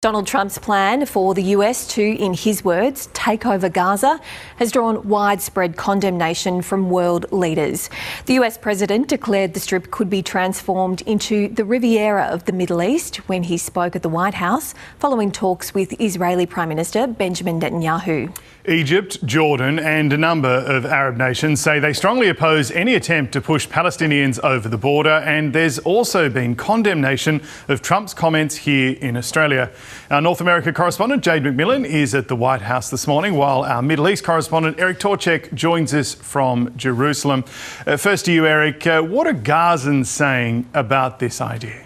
Donald Trump's plan for the US to, in his words, take over Gaza has drawn widespread condemnation from world leaders. The US president declared the Strip could be transformed into the Riviera of the Middle East when he spoke at the White House following talks with Israeli Prime Minister Benjamin Netanyahu. Egypt, Jordan and a number of Arab nations say they strongly oppose any attempt to push Palestinians over the border, and there's also been condemnation of Trump's comments here in Australia. Our North America correspondent Jade McMillan is at the White House this morning, while our Middle East correspondent Eric Torchek joins us from Jerusalem. First to you, Eric. What are Gazans saying about this idea?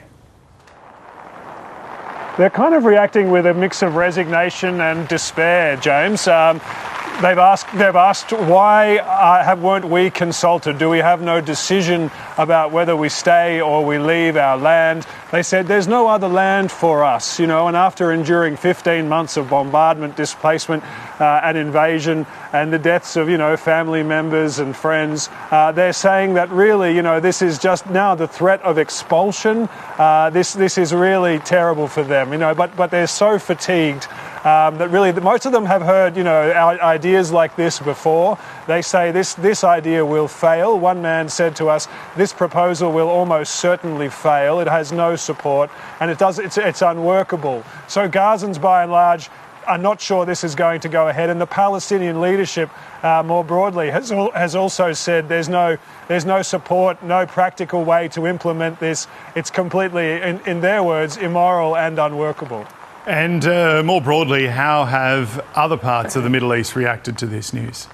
They're kind of reacting with a mix of resignation and despair, James. They've asked why weren't we consulted? Do we have no decision about whether we stay or we leave our land? They said there's no other land for us, and after enduring 15 months of bombardment, displacement and invasion and the deaths of, family members and friends, they're saying that really, this is just now the threat of expulsion. This is really terrible for them, but they're so fatigued that really most of them have heard, ideas like this before. They say this idea will fail. One man said to us, this proposal will almost certainly fail. It has no support and it's unworkable. So Gazans, by and large, are not sure this is going to go ahead. And the Palestinian leadership, more broadly, has also said there's no support, no practical way to implement this. It's completely, in their words, immoral and unworkable. And more broadly, how have other parts of the Middle East reacted to this news?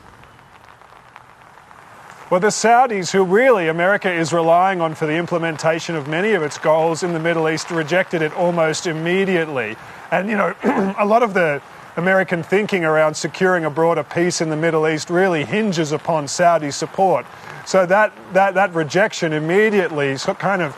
Well, the Saudis, who really America is relying on for the implementation of many of its goals in the Middle East, rejected it almost immediately. And, a lot of the American thinking around securing a broader peace in the Middle East really hinges upon Saudi support. So that rejection immediately kind of,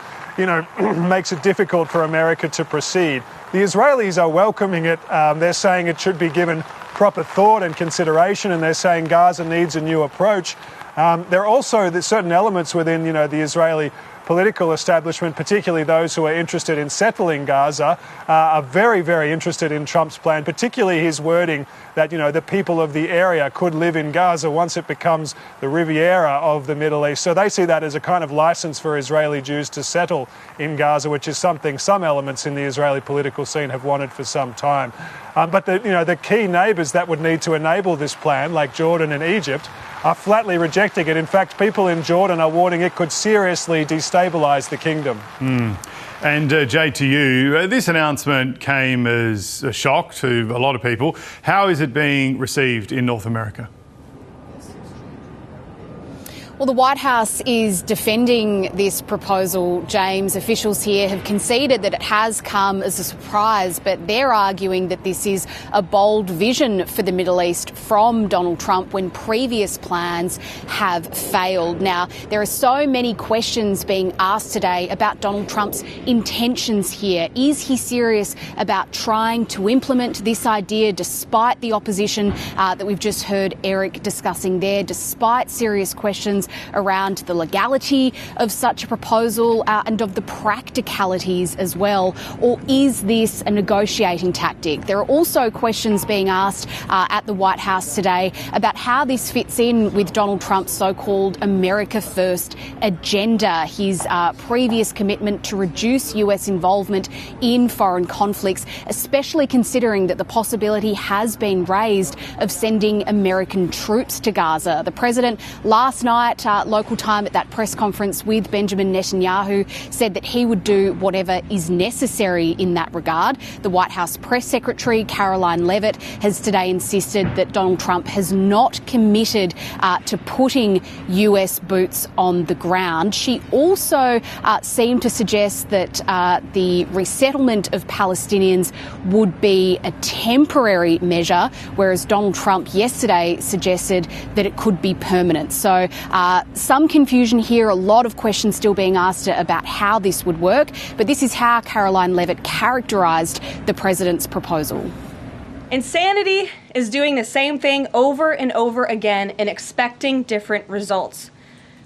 makes it difficult for America to proceed. The Israelis are welcoming it. They're saying it should be given proper thought and consideration, and they're saying Gaza needs a new approach. There are also certain elements within, the Israeli political establishment, particularly those who are interested in settling Gaza, are very, very interested in Trump's plan, particularly his wording that, the people of the area could live in Gaza once it becomes the Riviera of the Middle East. So they see that as a kind of license for Israeli Jews to settle in Gaza, which is something some elements in the Israeli political scene have wanted for some time. But the key neighbours that would need to enable this plan, like Jordan and Egypt, are flatly rejecting it. In fact, people in Jordan are warning it could seriously destabilise the kingdom. And Jay, to you, this announcement came as a shock to a lot of people. How is it being received in North America? Well, the White House is defending this proposal, James. Officials here have conceded that it has come as a surprise, but they're arguing that this is a bold vision for the Middle East from Donald Trump when previous plans have failed. Now, there are so many questions being asked today about Donald Trump's intentions here. Is he serious about trying to implement this idea despite the opposition that we've just heard Eric discussing there, despite serious questions around the legality of such a proposal and of the practicalities as well? Or is this a negotiating tactic? There are also questions being asked at the White House today about how this fits in with Donald Trump's so-called America First agenda, his previous commitment to reduce US involvement in foreign conflicts, especially considering that the possibility has been raised of sending American troops to Gaza. The president last night, local time at that press conference with Benjamin Netanyahu, said that he would do whatever is necessary in that regard. The White House press secretary, Caroline Levitt, has today insisted that Donald Trump has not committed to putting US boots on the ground. She also seemed to suggest that the resettlement of Palestinians would be a temporary measure, whereas Donald Trump yesterday suggested that it could be permanent. So some confusion here, a lot of questions still being asked about how this would work, but this is how Caroline Levitt characterised the president's proposal. Insanity is doing the same thing over and over again and expecting different results.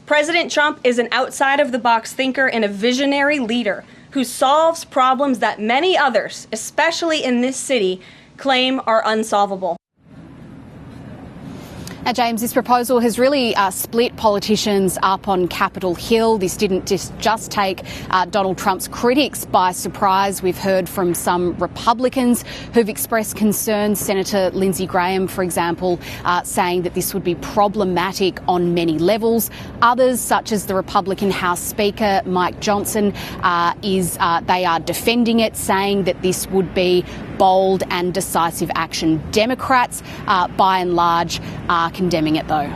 President Trump is an outside-of-the-box thinker and a visionary leader who solves problems that many others, especially in this city, claim are unsolvable. Now, James, this proposal has really split politicians up on Capitol Hill. This didn't just take Donald Trump's critics by surprise. We've heard from some Republicans who've expressed concerns. Senator Lindsey Graham, for example, saying that this would be problematic on many levels. Others, such as the Republican House Speaker, Mike Johnson, they are defending it, saying that this would be bold and decisive action. Democrats, by and large, are condemning it, though.